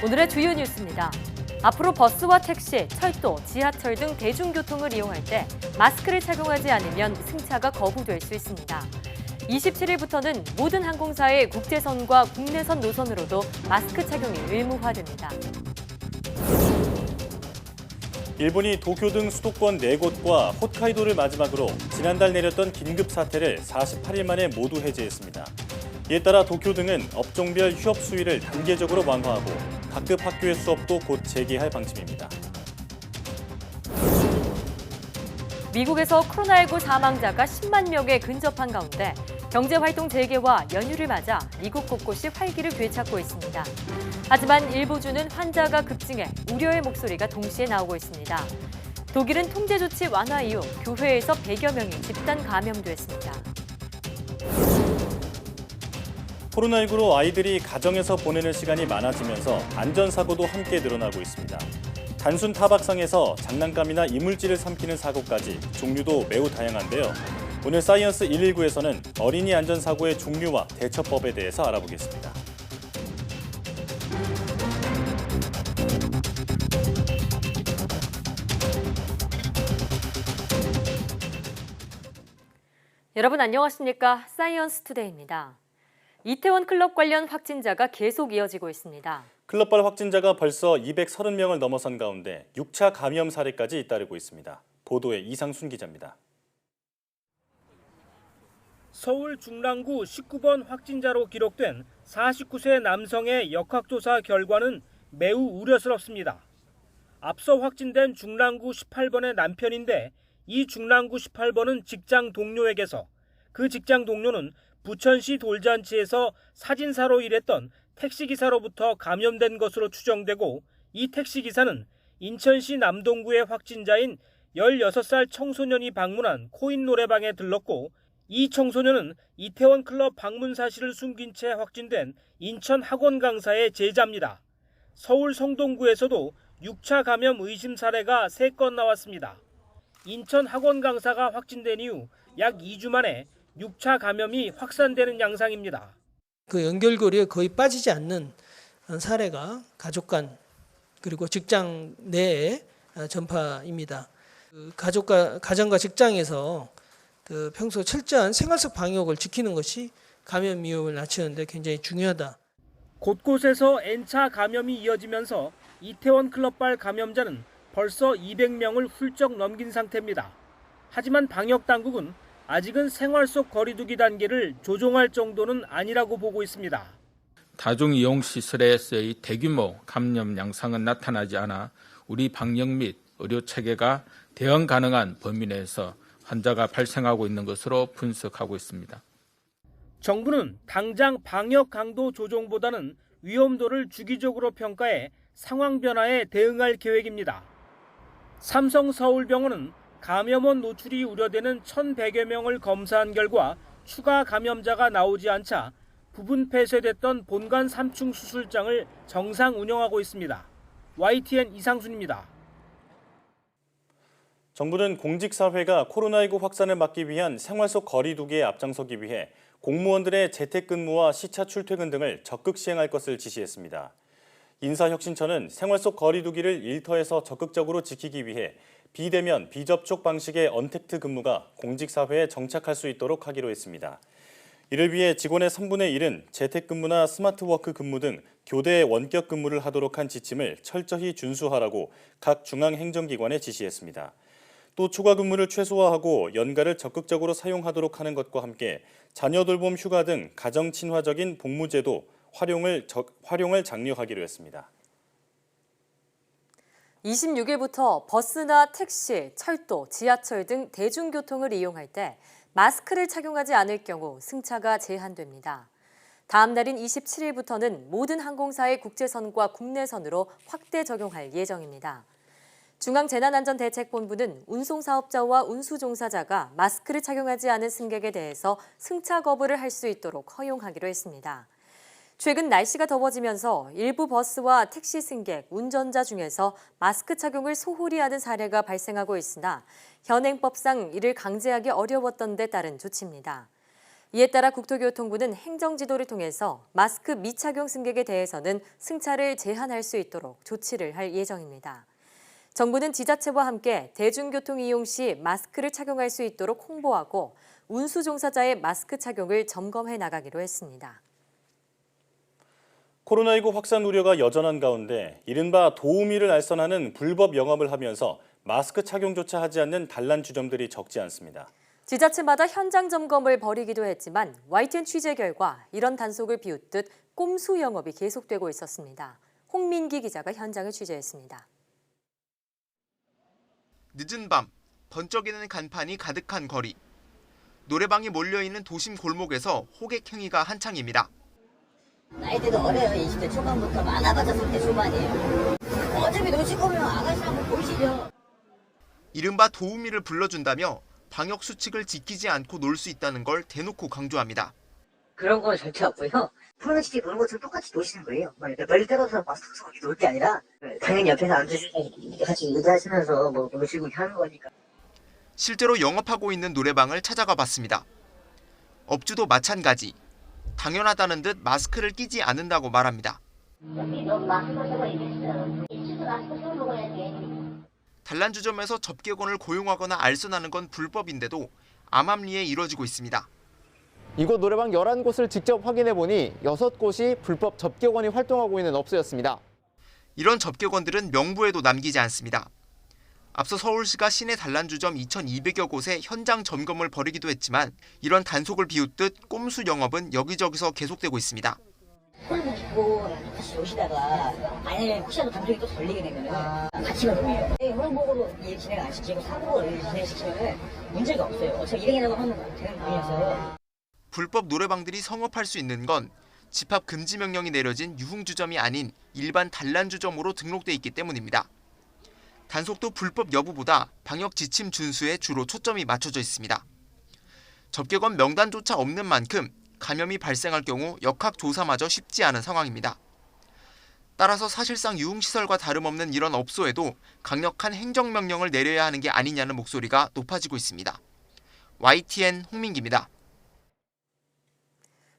오늘의 주요 뉴스입니다. 앞으로 버스와 택시, 철도, 지하철 등 대중교통을 이용할 때 마스크를 착용하지 않으면 승차가 거부될 수 있습니다. 27일부터는 모든 항공사의 국제선과 국내선 노선으로도 마스크 착용이 의무화됩니다. 일본이 도쿄 등 수도권 4곳과 홋카이도를 마지막으로 지난달 내렸던 긴급 사태를 48일 만에 모두 해제했습니다. 이에 따라 도쿄 등은 업종별 휴업 수위를 단계적으로 완화하고 각급 학교의 수업도 곧 재개할 방침입니다. 미국에서 코로나19 사망자가 10만 명에 근접한 가운데 경제활동 재개와 연휴를 맞아 미국 곳곳이 활기를 되찾고 있습니다. 하지만 일부 주는 환자가 급증해 우려의 목소리가 동시에 나오고 있습니다. 독일은 통제 조치 완화 이후 교회에서 100여 명이 집단 감염됐습니다. 코로나19로 아이들이 가정에서 보내는 시간이 많아지면서 안전사고도 함께 늘어나고 있습니다. 단순 타박상에서 장난감이나 이물질을 삼키는 사고까지 종류도 매우 다양한데요. 오늘 사이언스 119에서는 어린이 안전사고의 종류와 대처법에 대해서 알아보겠습니다. 여러분 안녕하십니까? 사이언스 투데이입니다. 이태원 클럽 관련 확진자가 계속 이어지고 있습니다. 클럽발 확진자가 벌써 230명을 넘어선 가운데 6차 감염 사례까지 잇따르고 있습니다. 보도에 이상순 기자입니다. 서울 중랑구 19번 확진자로 기록된 49세 남성의 역학조사 결과는 매우 우려스럽습니다. 앞서 확진된 중랑구 18번의 남편인데 이 중랑구 18번은 직장 동료에게서 그 직장 동료는 부천시 돌잔치에서 사진사로 일했던 택시기사로부터 감염된 것으로 추정되고 이 택시기사는 인천시 남동구의 확진자인 16살 청소년이 방문한 코인 노래방에 들렀고 이 청소년은 이태원 클럽 방문 사실을 숨긴 채 확진된 인천 학원 강사의 제자입니다. 서울 성동구에서도 6차 감염 의심 사례가 3건 나왔습니다. 인천 학원 강사가 확진된 이후 약 2주 만에 6차 감염이 확산되는 양상입니다. 그 연결고리에 거의 빠지지 않는 사례가 가족 간 그리고 직장 내의 전파입니다. 가정과 직장에서 평소 철저한 생활 속 방역을 지키는 것이 감염 위험을 낮추는 데 굉장히 중요하다. 곳곳에서 N차 감염이 이어지면서 이태원 클럽발 감염자는 벌써 200명을 훌쩍 넘긴 상태입니다. 하지만 방역 당국은 아직은 생활 속 거리두기 단계를 조정할 정도는 아니라고 보고 있습니다. 다중이용시설에서의 대규모 감염 양상은 나타나지 않아 우리 방역 및 의료 체계가 대응 가능한 범위 내에서 환자가 발생하고 있는 것으로 분석하고 있습니다. 정부는 당장 방역 강도 조정보다는 위험도를 주기적으로 평가해 상황 변화에 대응할 계획입니다. 삼성서울병원은 감염원 노출이 우려되는 1,100여 명을 검사한 결과 추가 감염자가 나오지 않자 부분 폐쇄됐던 본관 3층 수술장을 정상 운영하고 있습니다. YTN 이상순입니다. 정부는 공직사회가 코로나19 확산을 막기 위한 생활 속 거리두기에 앞장서기 위해 공무원들의 재택근무와 시차 출퇴근 등을 적극 시행할 것을 지시했습니다. 인사혁신처는 생활 속 거리두기를 일터에서 적극적으로 지키기 위해 비대면, 비접촉 방식의 언택트 근무가 공직사회에 정착할 수 있도록 하기로 했습니다. 이를 위해 직원의 3분의 1은 재택근무나 스마트워크 근무 등 교대 원격 근무를 하도록 한 지침을 철저히 준수하라고 각 중앙행정기관에 지시했습니다. 또 추가 근무를 최소화하고 연가를 적극적으로 사용하도록 하는 것과 함께 자녀 돌봄 휴가 등 가정 친화적인 복무제도 활용을 장려하기로 했습니다. 26일부터 버스나 택시, 철도, 지하철 등 대중교통을 이용할 때 마스크를 착용하지 않을 경우 승차가 제한됩니다. 다음 날인 27일부터는 모든 항공사의 국제선과 국내선으로 확대 적용할 예정입니다. 중앙재난안전대책본부는 운송사업자와 운수종사자가 마스크를 착용하지 않은 승객에 대해서 승차 거부를 할 수 있도록 허용하기로 했습니다. 최근 날씨가 더워지면서 일부 버스와 택시 승객, 운전자 중에서 마스크 착용을 소홀히 하는 사례가 발생하고 있으나 현행법상 이를 강제하기 어려웠던 데 따른 조치입니다. 이에 따라 국토교통부는 행정지도를 통해서 마스크 미착용 승객에 대해서는 승차를 제한할 수 있도록 조치를 할 예정입니다. 정부는 지자체와 함께 대중교통 이용 시 마스크를 착용할 수 있도록 홍보하고 운수 종사자의 마스크 착용을 점검해 나가기로 했습니다. 코로나19 확산 우려가 여전한 가운데 이른바 도우미를 알선하는 불법 영업을 하면서 마스크 착용조차 하지 않는 단란주점들이 적지 않습니다. 지자체마다 현장 점검을 벌이기도 했지만 YTN 취재 결과 이런 단속을 비웃듯 꼼수 영업이 계속되고 있었습니다. 홍민기 기자가 현장을 취재했습니다. 늦은 밤, 번쩍이는 간판이 가득한 거리. 노래방이 몰려있는 도심 골목에서 호객 행위가 한창입니다. 나이대도 어려요. 20대 초반부터 많아봤자 30대 초반이에요. 어차피 노실 거면 아가씨 한번 보시죠. 이른바 도우미를 불러준다며 방역 수칙을 지키지 않고 놀 수 있다는 걸 대놓고 강조합니다. 그런 건 절대 없고요. 프로네시티 노는 것처럼 똑같이 노시는 거예요. 멀리 떨어져서 마스크 쓰고 놀 게 아니라 당연히 옆에서 앉으시고 같이 의지하시면서 뭐 노시고 하는 거니까. 실제로 영업하고 있는 노래방을 찾아가 봤습니다. 업주도 마찬가지. 당연하다는 듯 마스크를 끼지 않는다고 말합니다. 단란주점에서 접객원을 고용하거나 알선하는 건 불법인데도 암암리에 이뤄지고 있습니다. 이곳 노래방 11곳을 직접 확인해보니 6곳이 불법 접객원이 활동하고 있는 업소였습니다. 이런 접객원들은 명부에도 남기지 않습니다. 앞서 서울시가 시내 단란주점 2,200여 곳에 현장 점검을 벌이기도 했지만 이런 단속을 비웃듯 꼼수 영업은 여기저기서 계속되고 있습니다. 홀복 입고 다시 오시다가 만약에 혹시라도 단속이 또 걸리게 되면 같이 가동해요. 홀복으로 일 진행 안 시키고 사복으로 일 진행시키면 문제가 없어요. 어차피 일행이라고 하면 되는 분이어서. 불법 노래방들이 성업할 수 있는 건 집합 금지 명령이 내려진 유흥주점이 아닌 일반 단란주점으로 등록돼 있기 때문입니다. 단속도 불법 여부보다 방역 지침 준수에 주로 초점이 맞춰져 있습니다. 접객원 명단조차 없는 만큼 감염이 발생할 경우 역학조사마저 쉽지 않은 상황입니다. 따라서 사실상 유흥시설과 다름없는 이런 업소에도 강력한 행정명령을 내려야 하는 게 아니냐는 목소리가 높아지고 있습니다. YTN 홍민기입니다.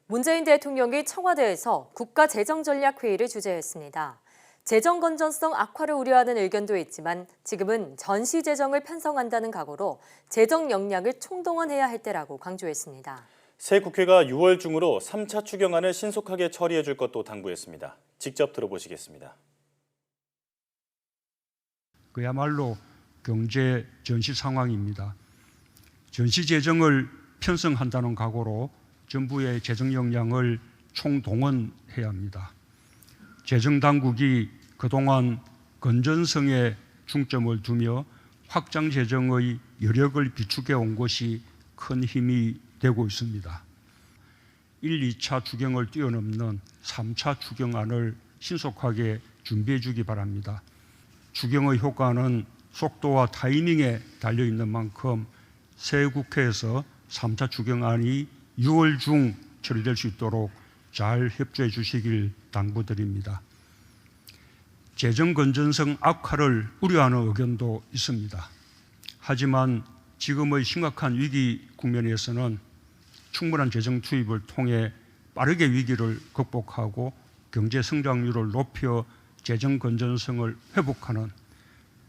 문재인 대통령이 청와대에서 국가재정전략회의를 주재했습니다. 재정 건전성 악화를 우려하는 의견도 있지만 지금은 전시 재정을 편성한다는 각오로 재정 역량을 총동원해야 할 때라고 강조했습니다. 새 국회가 6월 중으로 3차 추경안을 신속하게 처리해 줄 것도 당부했습니다. 직접 들어보시겠습니다. 그야말로 경제 전시 상황입니다. 전시 재정을 편성한다는 각오로 정부의 재정 역량을 총동원해야 합니다. 재정당국이 그동안 건전성에 중점을 두며 확장 재정의 여력을 비축해 온 것이 큰 힘이 되고 있습니다. 1, 2차 추경을 뛰어넘는 3차 추경안을 신속하게 준비해 주기 바랍니다. 추경의 효과는 속도와 타이밍에 달려있는 만큼 새 국회에서 3차 추경안이 6월 중 처리될 수 있도록 잘 협조해 주시길 당부드립니다. 재정 건전성 악화를 우려하는 의견도 있습니다. 하지만 지금의 심각한 위기 국면에서는 충분한 재정 투입을 통해 빠르게 위기를 극복하고 경제 성장률을 높여 재정 건전성을 회복하는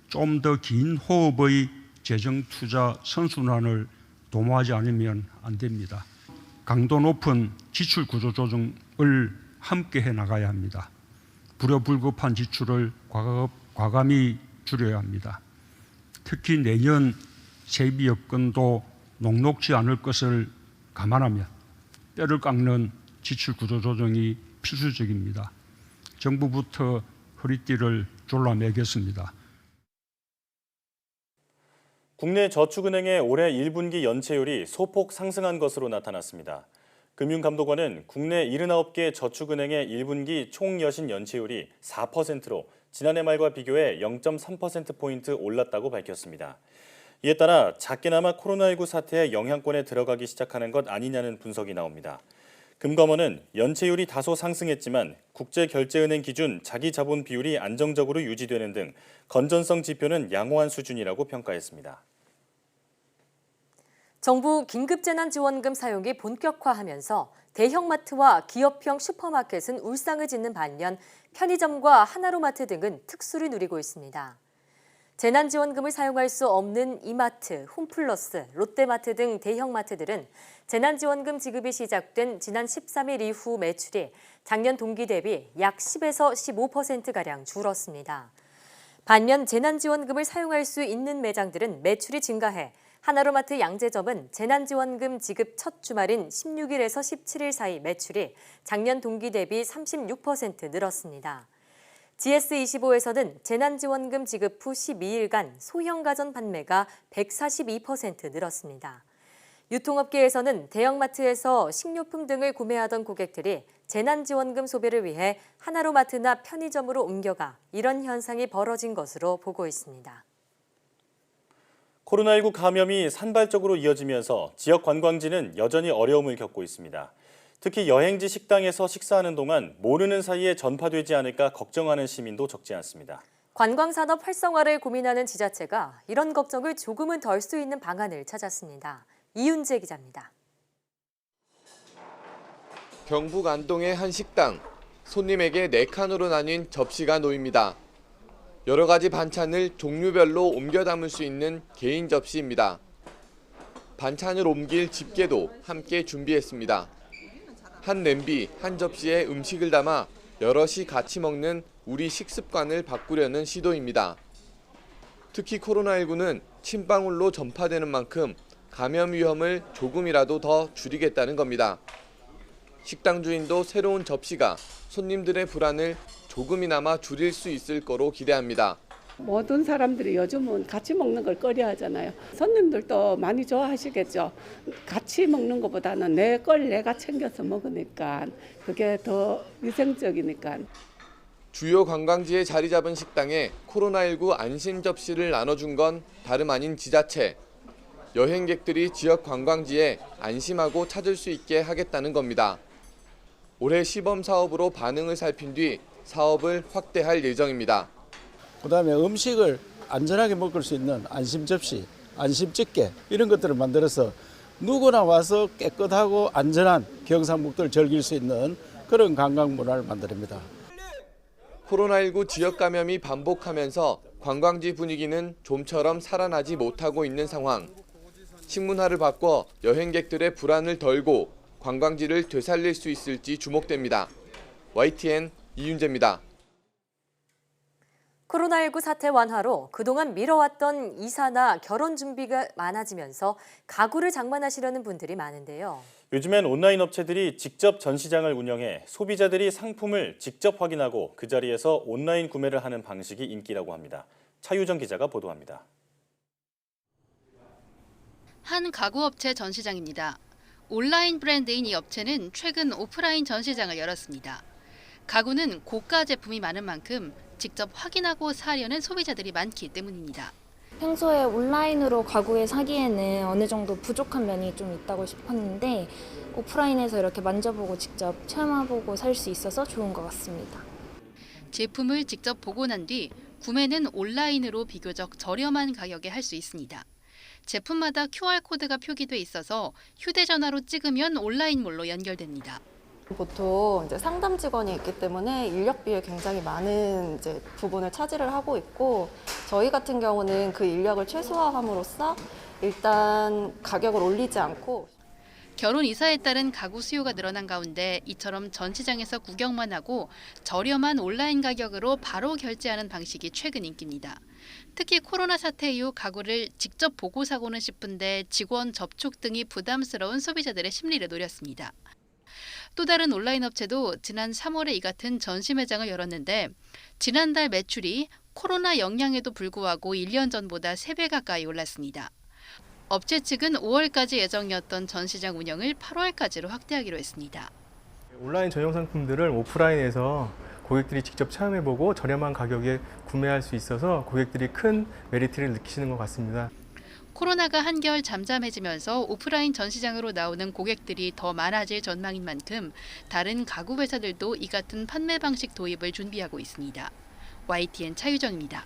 좀 더 긴 호흡의 재정 투자 선순환을 도모하지 않으면 안 됩니다. 강도 높은 지출 구조 조정을 함께 해 나가야 합니다. 불효불급한 지출을 과감히 줄여야 합니다. 특히 내년 세비 여건도 녹록지 않을 것을 감안하면 뼈를 깎는 지출 구조 조정이 필수적입니다. 정부부터 허리띠를 졸라매겠습니다. 국내 저축은행의 올해 1분기 연체율이 소폭 상승한 것으로 나타났습니다. 금융감독원은 국내 79개 저축은행의 1분기 총여신 연체율이 4%로 지난해 말과 비교해 0.3%포인트 올랐다고 밝혔습니다. 이에 따라 작게나마 코로나19 사태의 영향권에 들어가기 시작하는 것 아니냐는 분석이 나옵니다. 금감원은 연체율이 다소 상승했지만 국제결제은행 기준 자기자본 비율이 안정적으로 유지되는 등 건전성 지표는 양호한 수준이라고 평가했습니다. 정부 긴급재난지원금 사용이 본격화하면서 대형마트와 기업형 슈퍼마켓은 울상을 짓는 반면 편의점과 하나로마트 등은 특수를 누리고 있습니다. 재난지원금을 사용할 수 없는 이마트, 홈플러스, 롯데마트 등 대형마트들은 재난지원금 지급이 시작된 지난 13일 이후 매출이 작년 동기 대비 약 10에서 15%가량 줄었습니다. 반면 재난지원금을 사용할 수 있는 매장들은 매출이 증가해 하나로마트 양재점은 재난지원금 지급 첫 주말인 16일에서 17일 사이 매출이 작년 동기 대비 36% 늘었습니다. GS25에서는 재난지원금 지급 후 12일간 소형 가전 판매가 142% 늘었습니다. 유통업계에서는 대형마트에서 식료품 등을 구매하던 고객들이 재난지원금 소비를 위해 하나로마트나 편의점으로 옮겨가 이런 현상이 벌어진 것으로 보고 있습니다. 코로나19 감염이 산발적으로 이어지면서 지역 관광지는 여전히 어려움을 겪고 있습니다. 특히 여행지 식당에서 식사하는 동안 모르는 사이에 전파되지 않을까 걱정하는 시민도 적지 않습니다. 관광산업 활성화를 고민하는 지자체가 이런 걱정을 조금은 덜 수 있는 방안을 찾았습니다. 이윤재 기자입니다. 경북 안동의 한 식당. 손님에게 4칸으로 나뉜 접시가 놓입니다. 여러 가지 반찬을 종류별로 옮겨 담을 수 있는 개인 접시입니다. 반찬을 옮길 집게도 함께 준비했습니다. 한 냄비, 한 접시에 음식을 담아 여럿이 같이 먹는 우리 식습관을 바꾸려는 시도입니다. 특히 코로나19는 침방울로 전파되는 만큼 감염 위험을 조금이라도 더 줄이겠다는 겁니다. 식당 주인도 새로운 접시가 손님들의 불안을 조금이나마 줄일 수 있을 거로 기대합니다. 모든 사람들이 요즘은 같이 먹는 걸 꺼려하잖아요. 손님들도 많이 좋아하시겠죠. 같이 먹는 것보다는 내 걸 내가 챙겨서 먹으니까 그게 더 위생적이니까. 주요 관광지에 자리 잡은 식당에 코로나19 안심 접시를 나눠준 건 다름 아닌 지자체. 여행객들이 지역 관광지에 안심하고 찾을 수 있게 하겠다는 겁니다. 올해 시범 사업으로 반응을 살핀 뒤 사업을 확대할 예정입니다. 그다음에 음식을 안전하게 먹을 수 있는 안심 접시, 안심 집게 이런 것들을 만들어서 누구나 와서 깨끗하고 안전한 경상북도를 즐길 수 있는 그런 관광 문화를 만듭니다. 코로나19 지역 감염이 반복하면서 관광지 분위기는 좀처럼 살아나지 못하고 있는 상황. 식문화를 바꿔 여행객들의 불안을 덜고 관광지를 되살릴 수 있을지 주목됩니다. YTN 이윤재입니다. 코로나19 사태 완화로 그동안 미뤄왔던 이사나 결혼 준비가 많아지면서 가구를 장만하시려는 분들이 많은데요. 요즘엔 온라인 업체들이 직접 전시장을 운영해 소비자들이 상품을 직접 확인하고 그 자리에서 온라인 구매를 하는 방식이 인기라고 합니다. 차유정 기자가 보도합니다. 한 가구업체 전시장입니다. 온라인 브랜드인 이 업체는 최근 오프라인 전시장을 열었습니다. 가구는 고가 제품이 많은 만큼 직접 확인하고 사려는 소비자들이 많기 때문입니다. 평소에 온라인으로 가구에 사기에는 어느 정도 부족한 면이 좀 있다고 싶었는데 오프라인에서 이렇게 만져보고 직접 체험해보고 살 수 있어서 좋은 것 같습니다. 제품을 직접 보고 난 뒤 구매는 온라인으로 비교적 저렴한 가격에 할 수 있습니다. 제품마다 QR코드가 표기돼 있어서 휴대전화로 찍으면 온라인몰로 연결됩니다. 보통 이제 상담 직원이 있기 때문에 인력비에 굉장히 많은 부분을 차지를 하고 있고 저희 같은 경우는 그 인력을 최소화함으로써 일단 가격을 올리지 않고 결혼 이사에 따른 가구 수요가 늘어난 가운데 이처럼 전시장에서 구경만 하고 저렴한 온라인 가격으로 바로 결제하는 방식이 최근 인기입니다. 특히 코로나 사태 이후 가구를 직접 보고 사고는 싶은데 직원 접촉 등이 부담스러운 소비자들의 심리를 노렸습니다. 또 다른 온라인 업체도 지난 3월에 이 같은 전시 매장을 열었는데 지난달 매출이 코로나 영향에도 불구하고 1년 전보다 3배 가까이 올랐습니다. 업체 측은 5월까지 예정이었던 전시장 운영을 8월까지로 확대하기로 했습니다. 온라인 전용 상품들을 오프라인에서 고객들이 직접 체험해보고 저렴한 가격에 구매할 수 있어서 고객들이 큰 메리트를 느끼시는 것 같습니다. 코로나가 한결 잠잠해지면서 오프라인 전시장으로 나오는 고객들이 더 많아질 전망인 만큼 다른 가구 회사들도 이 같은 판매 방식 도입을 준비하고 있습니다. YTN 차유정입니다.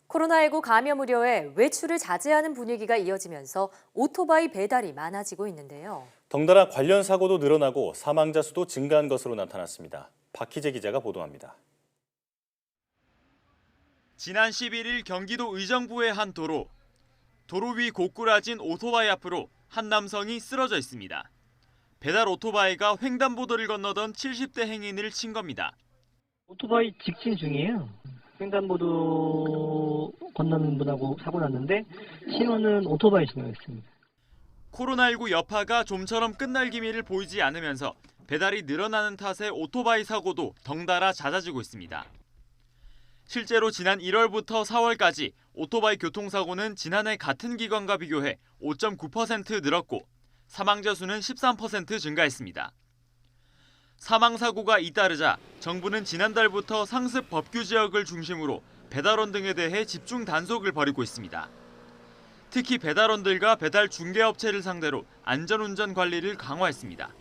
코로나19 감염 우려에 외출을 자제하는 분위기가 이어지면서 오토바이 배달이 많아지고 있는데요. 덩달아 관련 사고도 늘어나고 사망자 수도 증가한 것으로 나타났습니다. 박희재 기자가 보도합니다. 지난 11일 경기도 의정부의 한 도로 위 고꾸라진 오토바이 앞으로 한 남성이 쓰러져 있습니다. 배달 오토바이가 횡단보도를 건너던 70대 행인을 친 겁니다. 오토바이 직진 중이에요. 횡단보도 건너는 분하고 사고 났는데 신호는 오토바이 신호였습니다. 코로나19 여파가 좀처럼 끝날 기미를 보이지 않으면서 배달이 늘어나는 탓에 오토바이 사고도 덩달아 잦아지고 있습니다. 실제로 지난 1월부터 4월까지 오토바이 교통사고는 지난해 같은 기간과 비교해 5.9% 늘었고 사망자 수는 13% 증가했습니다. 사망사고가 잇따르자 정부는 지난달부터 상습 법규 지역을 중심으로 배달원 등에 대해 집중 단속을 벌이고 있습니다. 특히 배달원들과 배달 중개업체를 상대로 안전운전 관리를 강화했습니다.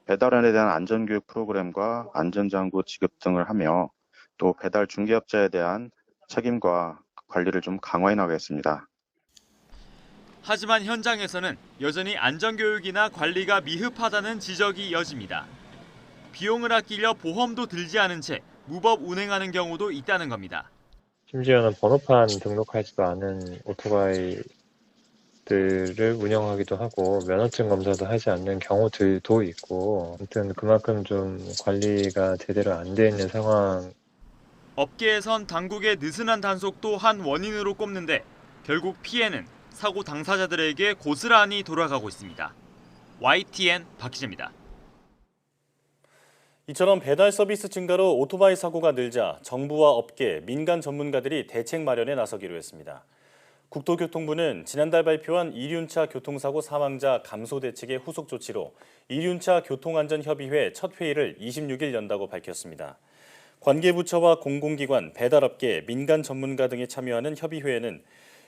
배달원에 대한 안전교육 프로그램과 안전장구 지급 등을 하며 또 배달 중개업자에 대한 책임과 관리를 좀 강화해 나가겠습니다. 하지만 현장에서는 여전히 안전교육이나 관리가 미흡하다는 지적이 이어집니다. 비용을 아끼려 보험도 들지 않은 채 무법 운행하는 경우도 있다는 겁니다. 심지어는 번호판 등록하지도 않은 오토바이들을 운영하기도 하고 면허증 검사도 하지 않는 경우들도 있고 아무튼 그만큼 좀 관리가 제대로 안 돼 있는 상황. 업계에선 당국의 느슨한 단속도 한 원인으로 꼽는데 결국 피해는 사고 당사자들에게 고스란히 돌아가고 있습니다. YTN 박희재입니다. 이처럼 배달 서비스 증가로 오토바이 사고가 늘자 정부와 업계, 민간 전문가들이 대책 마련에 나서기로 했습니다. 국토교통부는 지난달 발표한 이륜차 교통사고 사망자 감소 대책의 후속 조치로 이륜차 교통안전협의회 첫 회의를 26일 연다고 밝혔습니다. 관계부처와 공공기관, 배달업계, 민간 전문가 등이 참여하는 협의회에는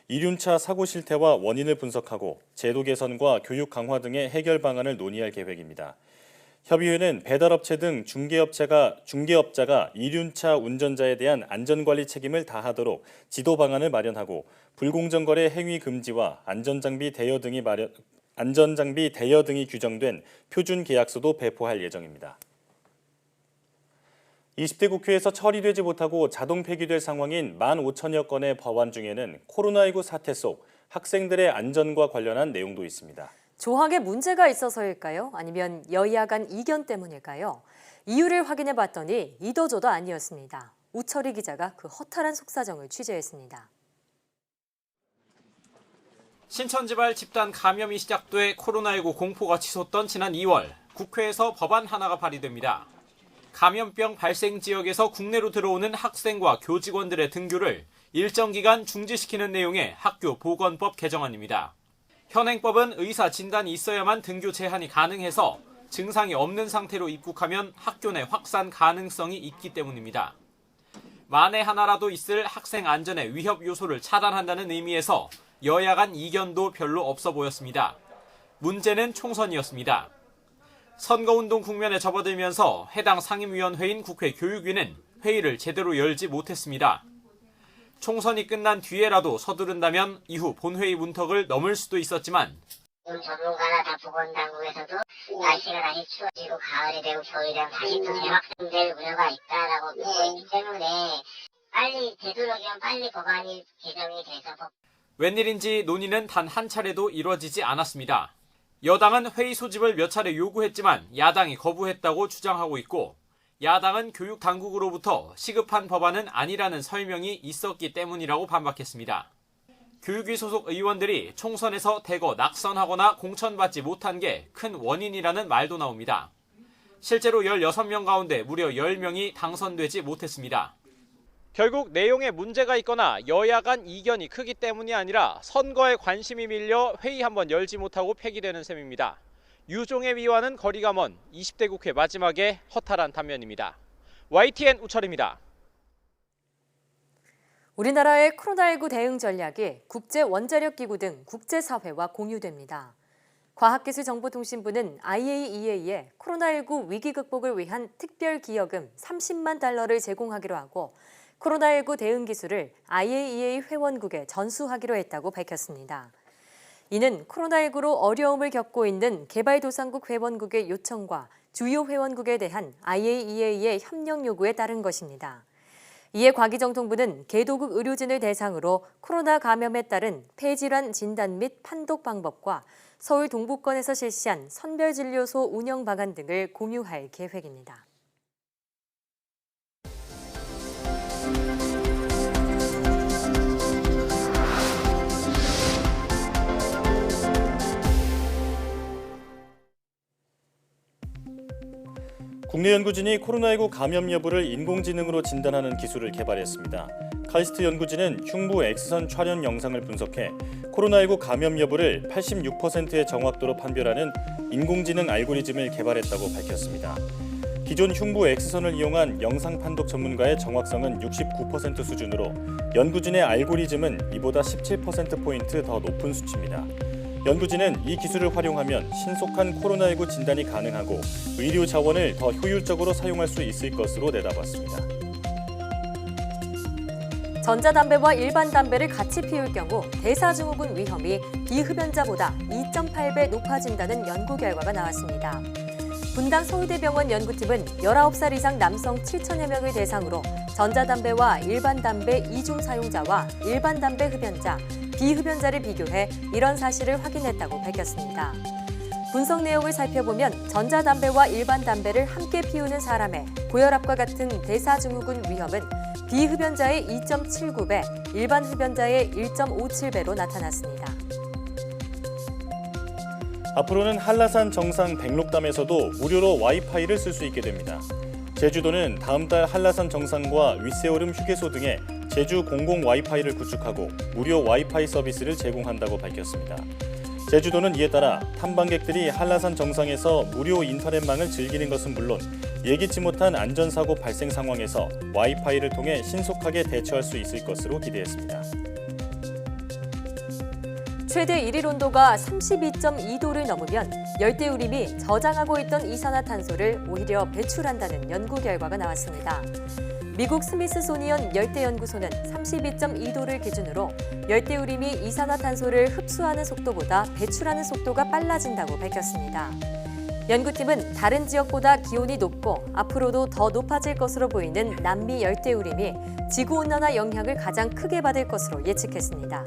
이륜차 사고 실태와 원인을 분석하고 제도 개선과 교육 강화 등의 해결 방안을 논의할 계획입니다. 협의회는 배달업체 등 중개업자가 이륜차 운전자에 대한 안전관리 책임을 다하도록 지도 방안을 마련하고 불공정 거래 행위 금지와 안전장비 대여 등이 규정된 표준 계약서도 배포할 예정입니다. 20대 국회에서 처리되지 못하고 자동 폐기될 상황인 15,000여 건의 법안 중에는 코로나19 사태 속 학생들의 안전과 관련한 내용도 있습니다. 조항에 문제가 있어서일까요? 아니면 여야 간 이견 때문일까요? 이유를 확인해 봤더니 이도저도 아니었습니다. 우철희 기자가 그 허탈한 속사정을 취재했습니다. 신천지발 집단 감염이 시작돼 코로나19 공포가 치솟던 지난 2월 국회에서 법안 하나가 발의됩니다. 감염병 발생 지역에서 국내로 들어오는 학생과 교직원들의 등교를 일정 기간 중지시키는 내용의 학교 보건법 개정안입니다. 현행법은 의사 진단이 있어야만 등교 제한이 가능해서 증상이 없는 상태로 입국하면 학교 내 확산 가능성이 있기 때문입니다. 만에 하나라도 있을 학생 안전의 위협 요소를 차단한다는 의미에서 여야 간 이견도 별로 없어 보였습니다. 문제는 총선이었습니다. 선거운동 국면에 접어들면서 해당 상임위원회인 국회 교육위는 회의를 제대로 열지 못했습니다. 총선이 끝난 뒤에라도 서두른다면 이후 본회의 문턱을 넘을 수도 있었지만 전문가나 다 보건당국에서도 날씨가 다시 추워지고 가을이 되고 겨울이 되면 다시 또 재확산될 우려가 있다라고 보고 있기 때문에 빨리 되도록이면 빨리 법안이 개정이 돼서 웬일인지 논의는 단 한 차례도 이뤄지지 않았습니다. 여당은 회의 소집을 몇 차례 요구했지만 야당이 거부했다고 주장하고 있고 야당은 교육당국으로부터 시급한 법안은 아니라는 설명이 있었기 때문이라고 반박했습니다. 교육위 소속 의원들이 총선에서 대거 낙선하거나 공천받지 못한 게 큰 원인이라는 말도 나옵니다. 실제로 16명 가운데 무려 10명이 당선되지 못했습니다. 결국 내용에 문제가 있거나 여야 간 이견이 크기 때문이 아니라 선거에 관심이 밀려 회의 한번 열지 못하고 폐기되는 셈입니다. 유종의 미와는 거리가 먼 20대 국회 마지막에 허탈한 단면입니다. YTN 우철입니다. 우리나라의 코로나19 대응 전략이 국제원자력기구 등 국제사회와 공유됩니다. 과학기술정보통신부는 IAEA에 코로나19 위기 극복을 위한 특별기여금 30만 달러를 제공하기로 하고 코로나19 대응 기술을 IAEA 회원국에 전수하기로 했다고 밝혔습니다. 이는 코로나19로 어려움을 겪고 있는 개발도상국 회원국의 요청과 주요 회원국에 대한 IAEA의 협력 요구에 따른 것입니다. 이에 과기정통부는 개도국 의료진을 대상으로 코로나 감염에 따른 폐질환 진단 및 판독 방법과 서울 동부권에서 실시한 선별진료소 운영 방안 등을 공유할 계획입니다. 국내 연구진이 코로나19 감염 여부를 인공지능으로 진단하는 기술을 개발했습니다. 카이스트 연구진은 흉부 X선 촬영 영상을 분석해 코로나19 감염 여부를 86%의 정확도로 판별하는 인공지능 알고리즘을 개발했다고 밝혔습니다. 기존 흉부 X선을 이용한 영상 판독 전문가의 정확성은 69% 수준으로 연구진의 알고리즘은 이보다 17%포인트 더 높은 수치입니다. 연구진은 이 기술을 활용하면 신속한 코로나19 진단이 가능하고 의료 자원을 더 효율적으로 사용할 수 있을 것으로 내다봤습니다. 전자담배와 일반 담배를 같이 피울 경우 대사증후군 위험이 비흡연자보다 2.8배 높아진다는 연구 결과가 나왔습니다. 분당 서울대병원 연구팀은 19살 이상 남성 7천여 명을 대상으로 전자담배와 일반 담배 이중 사용자와 일반 담배 흡연자, 비흡연자를 비교해 이런 사실을 확인했다고 밝혔습니다. 분석 내용을 살펴보면 전자담배와 일반 담배를 함께 피우는 사람의 고혈압과 같은 대사증후군 위험은 비흡연자의 2.79배, 일반 흡연자의 1.57배로 나타났습니다. 앞으로는 한라산 정상 백록담에서도 무료로 와이파이를 쓸 수 있게 됩니다. 제주도는 다음 달 한라산 정상과 윗세오름 휴게소 등에 제주 공공 와이파이를 구축하고 무료 와이파이 서비스를 제공한다고 밝혔습니다. 제주도는 이에 따라 탐방객들이 한라산 정상에서 무료 인터넷망을 즐기는 것은 물론 예기치 못한 안전사고 발생 상황에서 와이파이를 통해 신속하게 대처할 수 있을 것으로 기대했습니다. 최대 일일 온도가 32.2도를 넘으면 열대우림이 저장하고 있던 이산화탄소를 오히려 배출한다는 연구 결과가 나왔습니다. 미국 스미스소니언 열대연구소는 32.2도를 기준으로 열대우림이 이산화탄소를 흡수하는 속도보다 배출하는 속도가 빨라진다고 밝혔습니다. 연구팀은 다른 지역보다 기온이 높고 앞으로도 더 높아질 것으로 보이는 남미 열대우림이 지구온난화 영향을 가장 크게 받을 것으로 예측했습니다.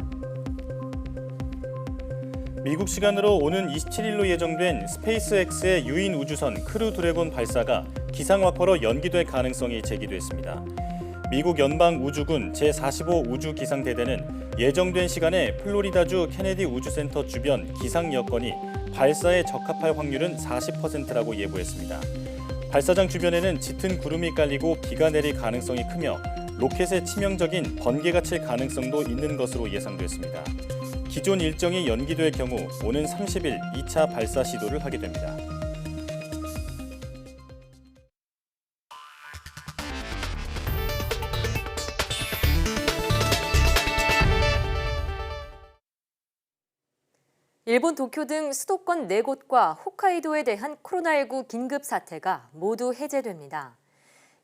미국 시간으로 오는 27일로 예정된 스페이스X의 유인 우주선 크루 드래곤 발사가 기상와퍼로 연기될 가능성이 제기됐습니다. 미국 연방우주군 제45 우주기상대대는 예정된 시간에 플로리다주 케네디 우주센터 주변 기상 여건이 발사에 적합할 확률은 40%라고 예보했습니다. 발사장 주변에는 짙은 구름이 깔리고 비가 내릴 가능성이 크며 로켓에 치명적인 번개가 칠 가능성도 있는 것으로 예상됐습니다. 기존 일정이 연기될 경우 오는 30일 2차 발사 시도를 하게 됩니다. 일본 도쿄 등 수도권 4곳과 홋카이도에 대한 코로나19 긴급 사태가 모두 해제됩니다.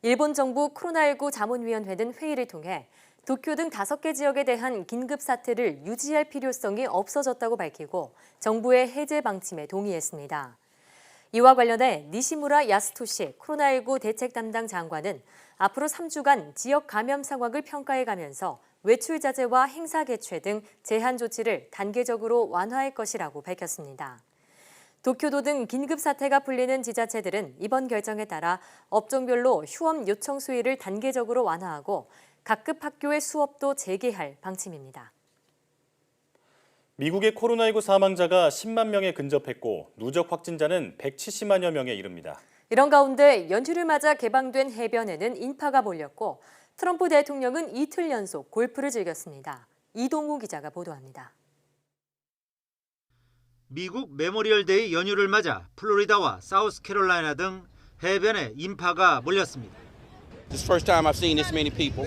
일본 정부 코로나19 자문위원회는 회의를 통해 도쿄 등 5개 지역에 대한 긴급 사태를 유지할 필요성이 없어졌다고 밝히고 정부의 해제 방침에 동의했습니다. 이와 관련해 니시무라 야스토시 코로나19 대책 담당 장관은 앞으로 3주간 지역 감염 상황을 평가해가면서 외출 자제와 행사 개최 등 제한 조치를 단계적으로 완화할 것이라고 밝혔습니다. 도쿄도 등 긴급 사태가 풀리는 지자체들은 이번 결정에 따라 업종별로 휴업 요청 수위를 단계적으로 완화하고 각급 학교의 수업도 재개할 방침입니다. 미국의 코로나19 사망자가 10만 명에 근접했고 누적 확진자는 170만여 명에 이릅니다. 이런 가운데 연휴를 맞아 개방된 해변에는 인파가 몰렸고 트럼프 대통령은 이틀 연속 골프를 즐겼습니다. 이동우 기자가 보도합니다. 미국 메모리얼데이 연휴를 맞아 플로리다와 사우스캐롤라이나 등 해변에 인파가 몰렸습니다. This is the first time I've seen this many people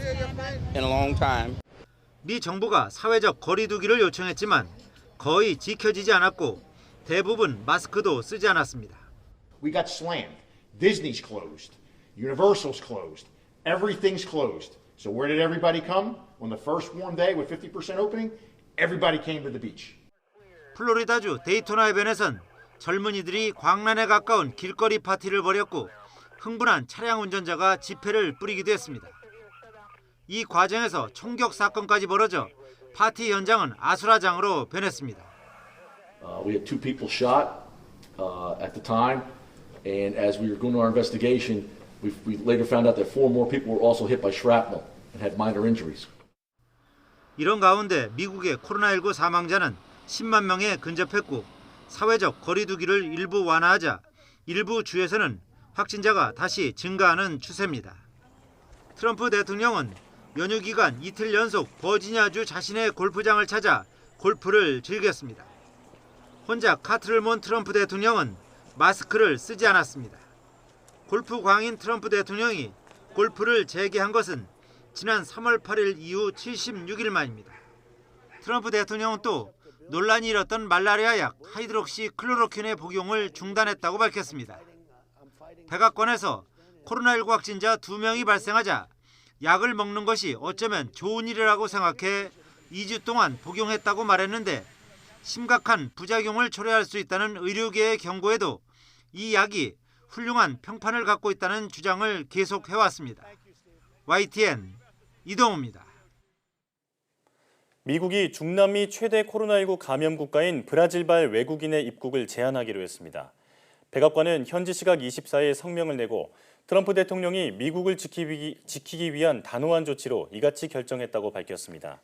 in a long time. 미 정부가 사회적 거리 두기를 요청했지만 거의 지켜지지 않았고 대부분 마스크도 쓰지 않았습니다. We got slammed. Disney's closed. Universal's closed. Everything's closed. So where did everybody come? On the first warm day with 50% opening, everybody came to the beach. 플로리다주 데이토나 해변에선 젊은이들이 광란에 가까운 길거리 파티를 벌였고 흥분한 차량 운전자가 지폐를 뿌리기도 했습니다. 이 과정에서 총격 사건까지 벌어져 파티 현장은 아수라장으로 변했습니다. We had 2 people shot at the time, and as we were going through our investigation, we later found out that 4 more people were also hit by shrapnel and had minor injuries. 이런 가운데 미국의 코로나19 사망자는 10만 명에 근접했고 사회적 거리 두기를 일부 완화하자 일부 주에서는 확진자가 다시 증가하는 추세입니다. 트럼프 대통령은 연휴 기간 이틀 연속 버지니아주 자신의 골프장을 찾아 골프를 즐겼습니다. 혼자 카트를 몬 트럼프 대통령은 마스크를 쓰지 않았습니다. 골프 광인 트럼프 대통령이 골프를 재개한 것은 지난 3월 8일 이후 76일 만입니다. 트럼프 대통령은 또 논란이 일었던 말라리아 약 하이드록시 클로로퀸의 복용을 중단했다고 밝혔습니다. 백악관에서 코로나19 확진자 2명이 발생하자 약을 먹는 것이 어쩌면 좋은 일이라고 생각해 2주 동안 복용했다고 말했는데 심각한 부작용을 초래할 수 있다는 의료계의 경고에도 이 약이 훌륭한 평판을 갖고 있다는 주장을 계속해왔습니다. YTN 이동호입니다. 미국이 중남미 최대 코로나19 감염 국가인 브라질발 외국인의 입국을 제한하기로 했습니다. 백악관은 현지 시각 24일 성명을 내고 트럼프 대통령이 미국을 지키기 위한 단호한 조치로 이같이 결정했다고 밝혔습니다.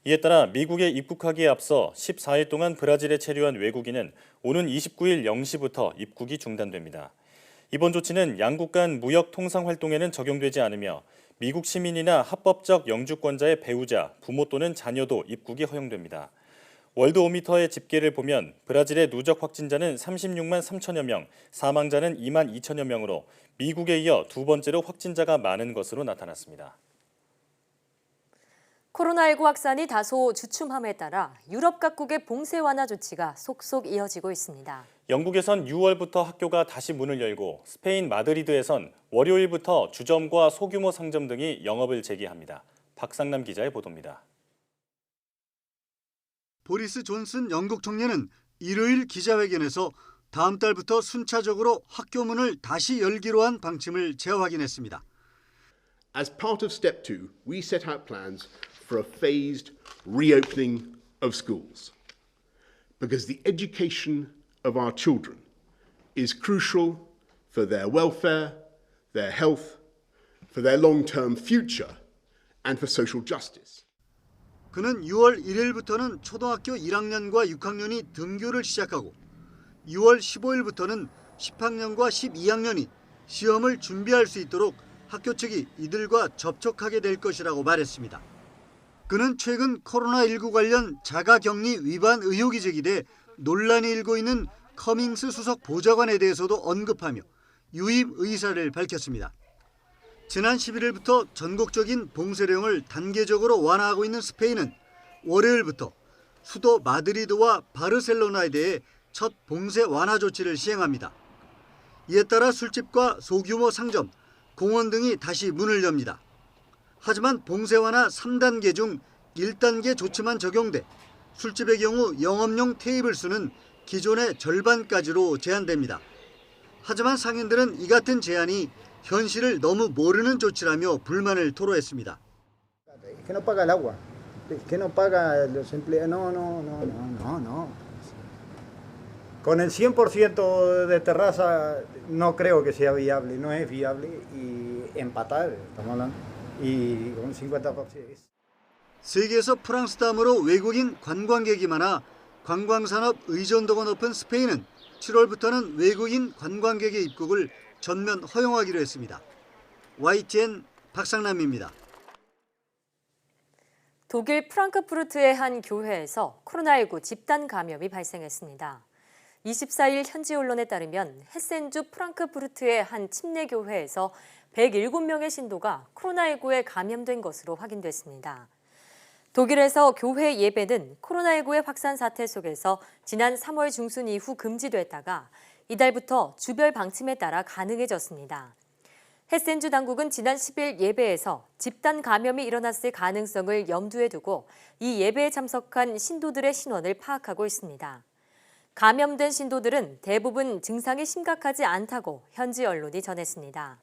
이에 따라 미국에 입국하기에 앞서 14일 동안 브라질에 체류한 외국인은 오는 29일 0시부터 입국이 중단됩니다. 이번 조치는 양국 간 무역 통상 활동에는 적용되지 않으며 미국 시민이나 합법적 영주권자의 배우자, 부모 또는 자녀도 입국이 허용됩니다. 월드오미터의 집계를 보면 브라질의 누적 확진자는 36만 3천여 명, 사망자는 2만 2천여 명으로 미국에 이어 두 번째로 확진자가 많은 것으로 나타났습니다. 코로나19 확산이 다소 주춤함에 따라 유럽 각국의 봉쇄 완화 조치가 속속 이어지고 있습니다. 영국에선 6월부터 학교가 다시 문을 열고 스페인 마드리드에선 월요일부터 주점과 소규모 상점 등이 영업을 재개합니다. 박상남 기자의 보도입니다. 보리스 존슨 영국 총리는 일요일 기자회견에서 다음 달부터 순차적으로 학교 문을 다시 열기로 한 방침을 재확인했습니다. As part of step 2, we set out plans for a phased reopening of schools. Because the education of our children is crucial for their welfare, their health, for their long-term future, and for social justice. 그는 6월 1일부터는 초등학교 1학년과 6학년이 등교를 시작하고 6월 15일부터는 10학년과 12학년이 시험을 준비할 수 있도록 학교 측이 이들과 접촉하게 될 것이라고 말했습니다. 그는 최근 코로나19 관련 자가격리 위반 의혹이 제기돼 논란이 일고 있는 커밍스 수석 보좌관에 대해서도 언급하며 유입 의사를 밝혔습니다. 지난 11일부터 전국적인 봉쇄령을 단계적으로 완화하고 있는 스페인은 월요일부터 수도 마드리드와 바르셀로나에 대해 첫 봉쇄 완화 조치를 시행합니다. 이에 따라 술집과 소규모 상점, 공원 등이 다시 문을 엽니다. 하지만 봉쇄 완화 3단계 중 1단계 조치만 적용돼 술집의 경우 영업용 테이블 수는 기존의 절반까지로 제한됩니다. 하지만 상인들은 이 같은 제한이 현실을 너무 모르는 조치라며 불만을 토로했습니다. Que no paga el agua, que no paga los empleados, no. Con el 100% de terraza no creo que sea viable, no es viable y empatar, estamos hablando, y con 50%. 세계에서 프랑스 다음으로 외국인 관광객이 많아 관광산업 의존도가 높은 스페인은 7월부터는 외국인 관광객의 입국을 전면 허용하기로 했습니다. YTN 박상남입니다. 독일 프랑크푸르트의 한 교회에서 코로나19 집단 감염이 발생했습니다. 24일 현지 언론에 따르면 헤센주 프랑크푸르트의 한 침례교회에서 107명의 신도가 코로나19에 감염된 것으로 확인됐습니다. 독일에서 교회 예배는 코로나19의 확산 사태 속에서 지난 3월 중순 이후 금지됐다가 이달부터 주별 방침에 따라 가능해졌습니다. 햇센주 당국은 지난 10일 예배에서 집단 감염이 일어났을 가능성을 염두에 두고 이 예배에 참석한 신도들의 신원을 파악하고 있습니다. 감염된 신도들은 대부분 증상이 심각하지 않다고 현지 언론이 전했습니다.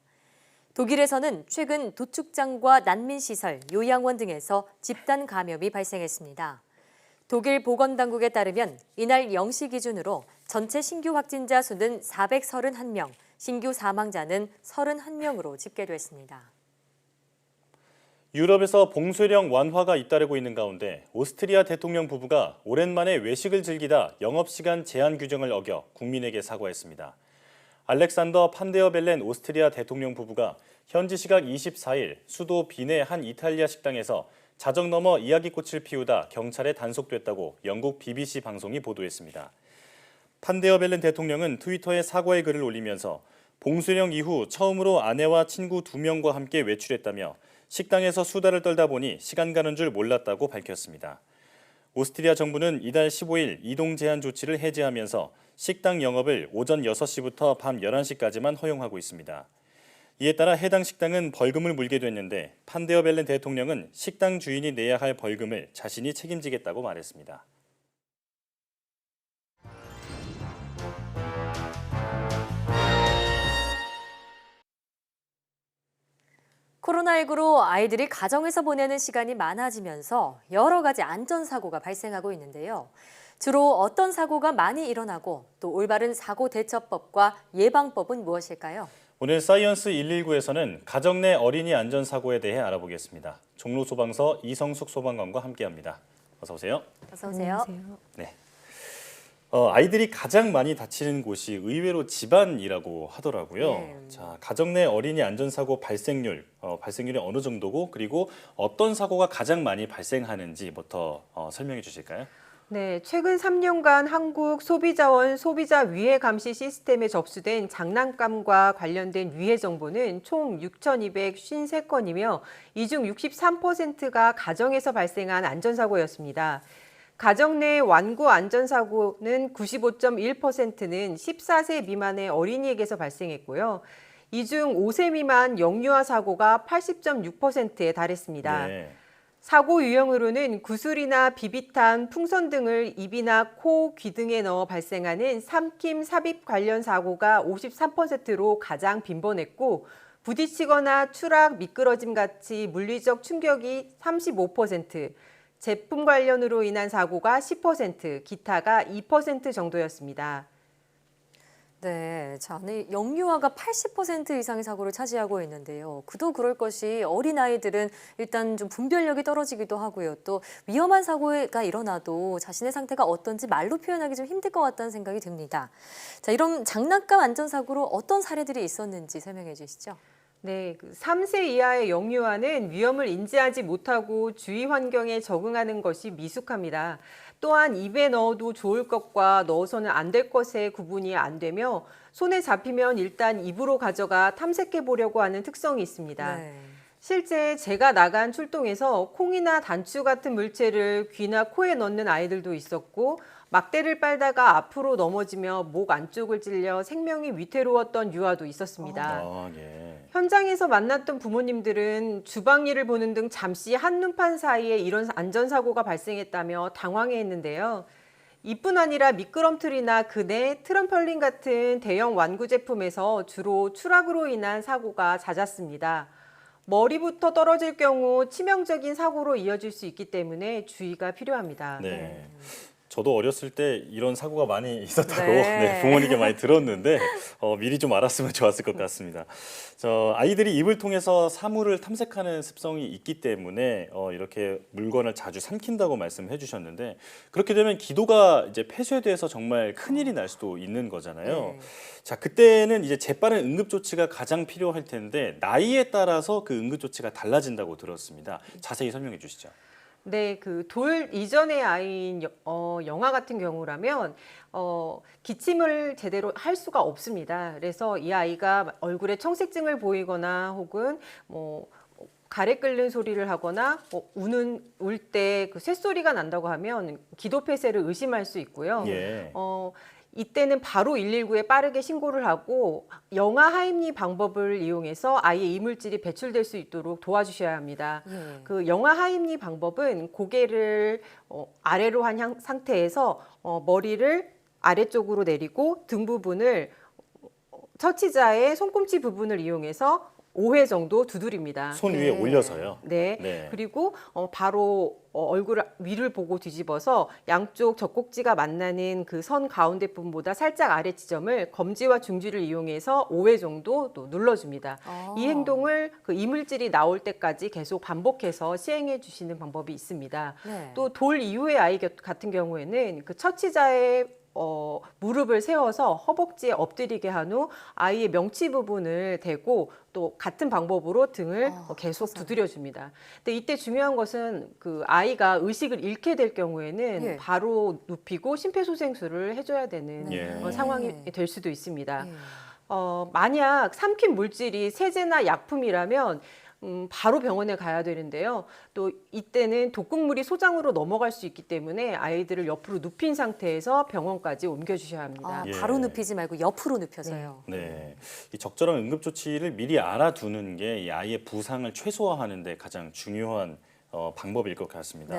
독일에서는 최근 도축장과 난민시설, 요양원 등에서 집단 감염이 발생했습니다. 독일 보건당국에 따르면 이날 0시 기준으로 전체 신규 확진자 수는 431명, 신규 사망자는 31명으로 집계됐습니다. 유럽에서 봉쇄령 완화가 잇따르고 있는 가운데 오스트리아 대통령 부부가 오랜만에 외식을 즐기다 영업시간 제한 규정을 어겨 국민에게 사과했습니다. 알렉산더 판데어벨렌 오스트리아 대통령 부부가 현지 시각 24일 수도 빈의 한 이탈리아 식당에서 자정 넘어 이야기꽃을 피우다 경찰에 단속됐다고 영국 BBC 방송이 보도했습니다. 판데어벨렌 대통령은 트위터에 사과의 글을 올리면서 봉쇄령 이후 처음으로 아내와 친구 2명과 함께 외출했다며 식당에서 수다를 떨다 보니 시간 가는 줄 몰랐다고 밝혔습니다. 오스트리아 정부는 이달 15일 이동 제한 조치를 해제하면서 식당 영업을 오전 6시부터 밤 11시까지만 허용하고 있습니다. 이에 따라 해당 식당은 벌금을 물게 됐는데 판데어벨렌 대통령은 식당 주인이 내야 할 벌금을 자신이 책임지겠다고 말했습니다. 코로나19로 아이들이 가정에서 보내는 시간이 많아지면서 여러 가지 안전사고가 발생하고 있는데요. 주로 어떤 사고가 많이 일어나고 또 올바른 사고 대처법과 예방법은 무엇일까요? 오늘 사이언스 119에서는 가정 내 어린이 안전사고에 대해 알아보겠습니다. 종로소방서 이성숙 소방관과 함께합니다. 어서 오세요. 어서 오세요. 네. 아이들이 가장 많이 다치는 곳이 의외로 집안이라고 하더라고요. 자, 가정 내 어린이 안전사고 발생률이 어느 정도고 그리고 어떤 사고가 가장 많이 발생하는지부터 설명해 주실까요? 네, 최근 3년간 한국 소비자원 소비자 위해 감시 시스템에 접수된 장난감과 관련된 위해 정보는 총 6,253건이며 이 중 63%가 가정에서 발생한 안전사고였습니다. 가정 내 완구 안전사고는 95.1%는 14세 미만의 어린이에게서 발생했고요. 이 중 5세 미만 영유아 사고가 80.6%에 달했습니다. 네. 사고 유형으로는 구슬이나 비비탄, 풍선 등을 입이나 코, 귀 등에 넣어 발생하는 삼킴, 삽입 관련 사고가 53%로 가장 빈번했고 부딪히거나 추락, 미끄러짐 같이 물리적 충격이 35%, 제품 관련으로 인한 사고가 10%, 기타가 2% 정도였습니다. 네, 자, 영유아가 80% 이상의 사고를 차지하고 있는데요. 그도 그럴 것이 어린아이들은 일단 좀 분별력이 떨어지기도 하고요. 또 위험한 사고가 일어나도 자신의 상태가 어떤지 말로 표현하기 좀 힘들 것 같다는 생각이 듭니다. 자, 이런 장난감 안전사고로 어떤 사례들이 있었는지 설명해 주시죠. 네, 3세 이하의 영유아는 위험을 인지하지 못하고 주위 환경에 적응하는 것이 미숙합니다. 또한 입에 넣어도 좋을 것과 넣어서는 안 될 것의 구분이 안 되며 손에 잡히면 일단 입으로 가져가 탐색해 보려고 하는 특성이 있습니다. 네. 실제 제가 나간 출동에서 콩이나 단추 같은 물체를 귀나 코에 넣는 아이들도 있었고 막대를 빨다가 앞으로 넘어지며 목 안쪽을 찔려 생명이 위태로웠던 유아도 있었습니다. 현장에서 만났던 부모님들은 주방 일을 보는 등 잠시 한눈판 사이에 이런 안전사고가 발생했다며 당황해했는데요. 이뿐 아니라 미끄럼틀이나 그네, 트럼펄린 같은 대형 완구 제품에서 주로 추락으로 인한 사고가 잦았습니다. 머리부터 떨어질 경우 치명적인 사고로 이어질 수 있기 때문에 주의가 필요합니다. 네. 저도 어렸을 때 이런 사고가 많이 있었다고 부모님께 많이 들었는데 미리 좀 알았으면 좋았을 것 같습니다. 아이들이 입을 통해서 사물을 탐색하는 습성이 있기 때문에 이렇게 물건을 자주 삼킨다고 말씀해 주셨는데 그렇게 되면 기도가 이제 폐쇄돼서 정말 큰일이 날 수도 있는 거잖아요. 자, 그때는 이제 재빠른 응급 조치가 가장 필요할 텐데 나이에 따라서 그 응급 조치가 달라진다고 들었습니다. 자세히 설명해 주시죠. 네, 돌 이전의 아이인 영아 같은 경우라면 기침을 제대로 할 수가 없습니다. 그래서 이 아이가 얼굴에 청색증을 보이거나 혹은 가래 끓는 소리를 하거나 울 때 그 쇳소리가 난다고 하면 기도 폐쇄를 의심할 수 있고요. 이때는 바로 119에 빠르게 신고를 하고 영아 하임리 방법을 이용해서 아이의 이물질이 배출될 수 있도록 도와주셔야 합니다. 그 영아 하임리 방법은 고개를 아래로 한 상태에서 머리를 아래쪽으로 내리고 등 부분을 처치자의 손꿈치 부분을 이용해서 5회 정도 두드립니다. 손 위에 올려서요? 네. 그리고 바로 얼굴 위를 보고 뒤집어서 양쪽 젖꼭지가 만나는 그 선 가운데 부분보다 살짝 아래 지점을 검지와 중지를 이용해서 5회 정도 또 눌러줍니다. 이 행동을 그 이물질이 나올 때까지 계속 반복해서 시행해 주시는 방법이 있습니다. 또 돌 이후의 아이 같은 경우에는 그 처치자의 무릎을 세워서 허벅지에 엎드리게 한 후 아이의 명치 부분을 대고 또 같은 방법으로 등을 계속 두드려줍니다. 근데 이때 중요한 것은 그 아이가 의식을 잃게 될 경우에는 바로 눕히고 심폐소생술을 해줘야 되는 상황이 될 수도 있습니다. 만약 삼킨 물질이 세제나 약품이라면 바로 병원에 가야 되는데요. 또 이때는 독극물이 소장으로 넘어갈 수 있기 때문에 아이들을 옆으로 눕힌 상태에서 병원까지 옮겨주셔야 합니다. 바로 눕히지 말고 옆으로 눕혀서요. 네, 이 적절한 응급 조치를 미리 알아두는 게 이 아이의 부상을 최소화하는 데 가장 중요한 방법일 것 같습니다.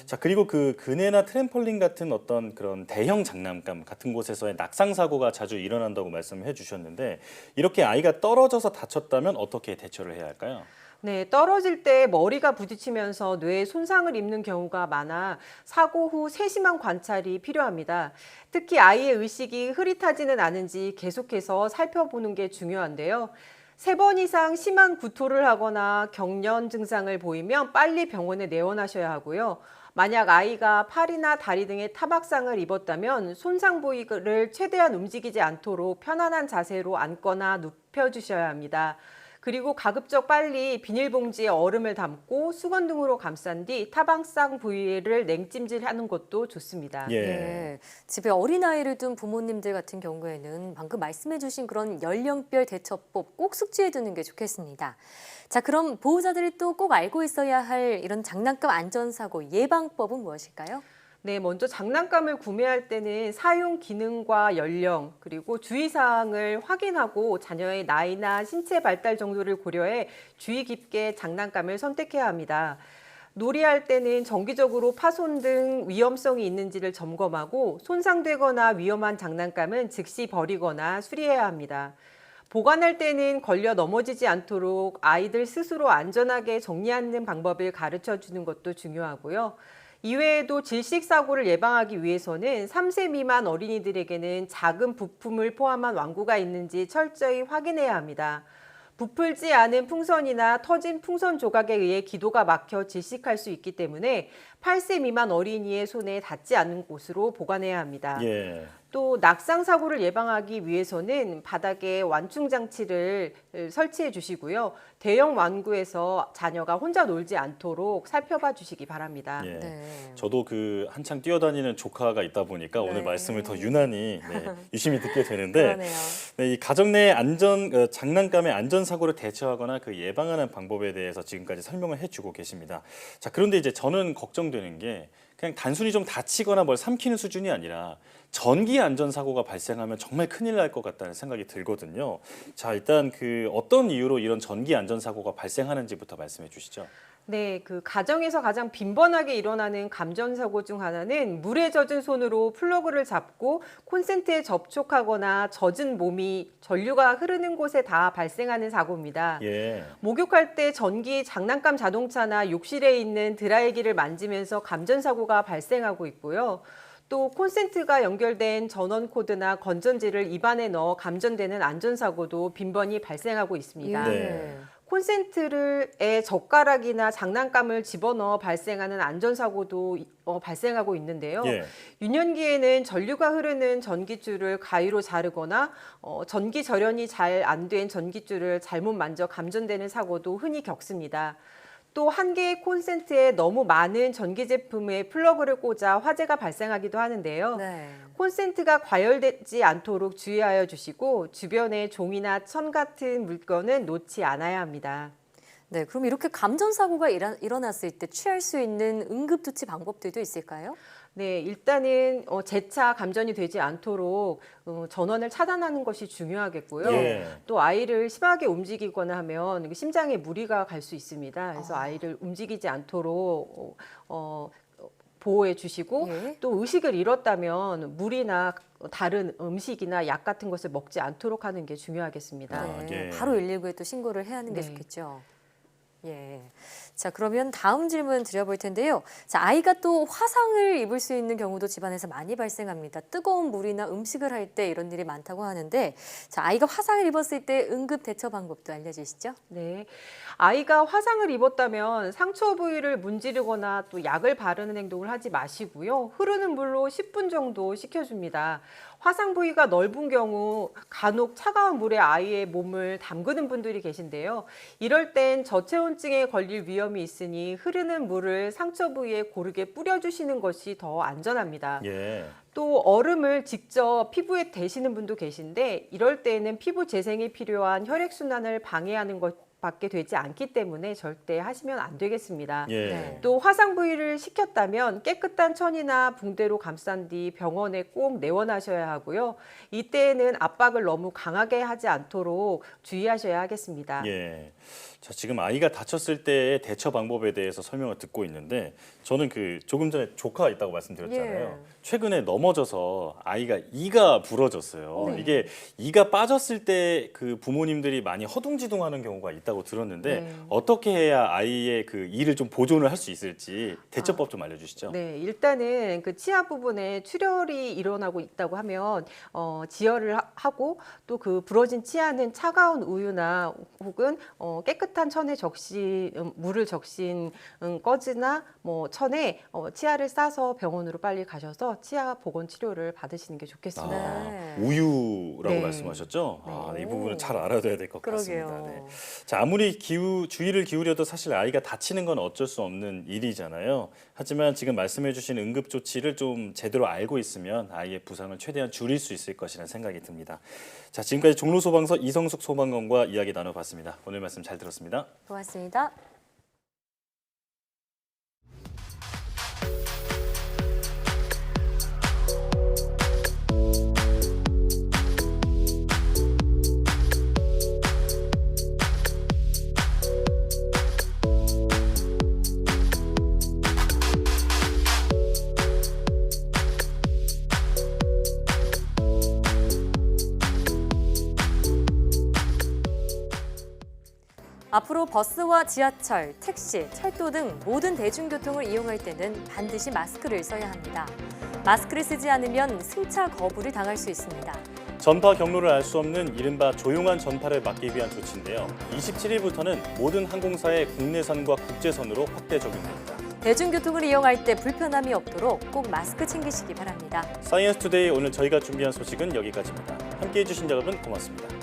자, 그리고 그 그네나 트램펄린 같은 어떤 그런 대형 장난감 같은 곳에서의 낙상 사고가 자주 일어난다고 말씀해 주셨는데 이렇게 아이가 떨어져서 다쳤다면 어떻게 대처를 해야 할까요? 네, 떨어질 때 머리가 부딪히면서 뇌에 손상을 입는 경우가 많아 사고 후 세심한 관찰이 필요합니다. 특히 아이의 의식이 흐릿하지는 않은지 계속해서 살펴보는 게 중요한데요. 3번 이상 심한 구토를 하거나 경련 증상을 보이면 빨리 병원에 내원하셔야 하고요. 만약 아이가 팔이나 다리 등에 타박상을 입었다면 손상 부위를 최대한 움직이지 않도록 편안한 자세로 앉거나 눕혀주셔야 합니다. 그리고 가급적 빨리 비닐봉지에 얼음을 담고 수건 등으로 감싼 뒤 타박상 부위를 냉찜질하는 것도 좋습니다. 집에 어린아이를 둔 부모님들 같은 경우에는 방금 말씀해 주신 그런 연령별 대처법 꼭 숙지해 두는 게 좋겠습니다. 자, 그럼 보호자들이 또 꼭 알고 있어야 할 이런 장난감 안전사고 예방법은 무엇일까요? 네, 먼저 장난감을 구매할 때는 사용 기능과 연령 그리고 주의사항을 확인하고 자녀의 나이나 신체 발달 정도를 고려해 주의 깊게 장난감을 선택해야 합니다. 놀이할 때는 정기적으로 파손 등 위험성이 있는지를 점검하고 손상되거나 위험한 장난감은 즉시 버리거나 수리해야 합니다. 보관할 때는 걸려 넘어지지 않도록 아이들 스스로 안전하게 정리하는 방법을 가르쳐 주는 것도 중요하고요. 이외에도 질식사고를 예방하기 위해서는 3세 미만 어린이들에게는 작은 부품을 포함한 완구가 있는지 철저히 확인해야 합니다. 부풀지 않은 풍선이나 터진 풍선 조각에 의해 기도가 막혀 질식할 수 있기 때문에 8세 미만 어린이의 손에 닿지 않는 곳으로 보관해야 합니다. 또 낙상 사고를 예방하기 위해서는 바닥에 완충 장치를 설치해 주시고요. 대형 완구에서 자녀가 혼자 놀지 않도록 살펴봐 주시기 바랍니다. 저도 그 한창 뛰어다니는 조카가 있다 보니까 오늘 말씀을 더 유난히 유심히 듣게 되는데 이 가정 내 장난감의 안전 사고를 대처하거나 그 예방하는 방법에 대해서 지금까지 설명을 해주고 계십니다. 자, 그런데 이제 저는 걱정되는 게 그냥 단순히 좀 다치거나 뭘 삼키는 수준이 아니라 전기 안전사고가 발생하면 정말 큰일 날 것 같다는 생각이 들거든요. 자, 일단 그 어떤 이유로 이런 전기 안전사고가 발생하는지부터 말씀해 주시죠. 네, 그 가정에서 가장 빈번하게 일어나는 감전사고 중 하나는 물에 젖은 손으로 플러그를 잡고 콘센트에 접촉하거나 젖은 몸이 전류가 흐르는 곳에 다 발생하는 사고입니다. 목욕할 때 전기 장난감 자동차나 욕실에 있는 드라이기를 만지면서 감전사고가 발생하고 있고요. 또 콘센트가 연결된 전원 코드나 건전지를 입안에 넣어 감전되는 안전사고도 빈번히 발생하고 있습니다. 콘센트에 젓가락이나 장난감을 집어넣어 발생하는 안전사고도 발생하고 있는데요. 유년기에는 전류가 흐르는 전기줄을 가위로 자르거나 전기 절연이 잘 안 된 전기줄을 잘못 만져 감전되는 사고도 흔히 겪습니다. 또 한 개의 콘센트에 너무 많은 전기 제품에 플러그를 꽂아 화재가 발생하기도 하는데요. 콘센트가 과열되지 않도록 주의하여 주시고 주변에 종이나 천 같은 물건은 놓지 않아야 합니다. 네, 그럼 이렇게 감전사고가 일어났을 때 취할 수 있는 응급조치 방법들도 있을까요? 네, 일단은 재차 감전이 되지 않도록 전원을 차단하는 것이 중요하겠고요. 예. 또 아이를 심하게 움직이거나 하면 심장에 무리가 갈 수 있습니다. 그래서 아이를 움직이지 않도록 보호해 주시고 또 의식을 잃었다면 물이나 다른 음식이나 약 같은 것을 먹지 않도록 하는 게 중요하겠습니다. 네, 바로 119에 또 신고를 해야 하는 게 좋겠죠. 예. 자, 그러면 다음 질문 드려볼 텐데요. 자, 아이가 또 화상을 입을 수 있는 경우도 집안에서 많이 발생합니다. 뜨거운 물이나 음식을 할 때 이런 일이 많다고 하는데, 자, 아이가 화상을 입었을 때 응급 대처 방법도 알려주시죠? 네. 아이가 화상을 입었다면 상처 부위를 문지르거나 또 약을 바르는 행동을 하지 마시고요. 흐르는 물로 10분 정도 식혀줍니다. 화상 부위가 넓은 경우 간혹 차가운 물에 아이의 몸을 담그는 분들이 계신데요. 이럴 땐 저체온증에 걸릴 위험이 있으니 흐르는 물을 상처 부위에 고르게 뿌려주시는 것이 더 안전합니다. 예. 또 얼음을 직접 피부에 대시는 분도 계신데 이럴 때에는 피부 재생이 필요한 혈액순환을 방해하는 것밖에 되지 않기 때문에 절대 하시면 안 되겠습니다. 예. 또 화상 부위를 식혔다면 깨끗한 천이나 붕대로 감싼 뒤 병원에 꼭 내원하셔야 하고요. 이때에는 압박을 너무 강하게 하지 않도록 주의하셔야 하겠습니다. 예. 자, 지금 아이가 다쳤을 때의 대처 방법에 대해서 설명을 듣고 있는데 저는 조금 전에 조카가 있다고 말씀드렸잖아요. 최근에 넘어져서 아이가 이가 부러졌어요. 이게 이가 빠졌을 때 그 부모님들이 많이 허둥지둥하는 경우가 있다고 들었는데 어떻게 해야 아이의 그 이를 좀 보존을 할 수 있을지 대처법 좀 알려주시죠. 네, 일단은 그 치아 부분에 출혈이 일어나고 있다고 하면 지혈을 하고 또 그 부러진 치아는 차가운 우유나 혹은 깨끗한 천에 물을 적신 꺼즈나 뭐 천에 치아를 싸서 병원으로 빨리 가셔서 치아 보건 치료를 받으시는 게 좋겠습니다. 우유라고 말씀하셨죠? 이 부분은 잘 알아둬야 될 것 같습니다. 네. 자, 아무리 주의를 기울여도 사실 아이가 다치는 건 어쩔 수 없는 일이잖아요. 하지만 지금 말씀해주신 응급 조치를 좀 제대로 알고 있으면 아이의 부상을 최대한 줄일 수 있을 것이라는 생각이 듭니다. 자, 지금까지 종로소방서 이성숙 소방관과 이야기 나눠봤습니다. 오늘 말씀 잘 들었습니다. 고맙습니다. 앞으로 버스와 지하철, 택시, 철도 등 모든 대중교통을 이용할 때는 반드시 마스크를 써야 합니다. 마스크를 쓰지 않으면 승차 거부를 당할 수 있습니다. 전파 경로를 알 수 없는 이른바 조용한 전파를 막기 위한 조치인데요. 27일부터는 모든 항공사의 국내선과 국제선으로 확대 적용됩니다. 대중교통을 이용할 때 불편함이 없도록 꼭 마스크 챙기시기 바랍니다. 사이언스 투데이 오늘 저희가 준비한 소식은 여기까지입니다. 함께해 주신 여러분 고맙습니다.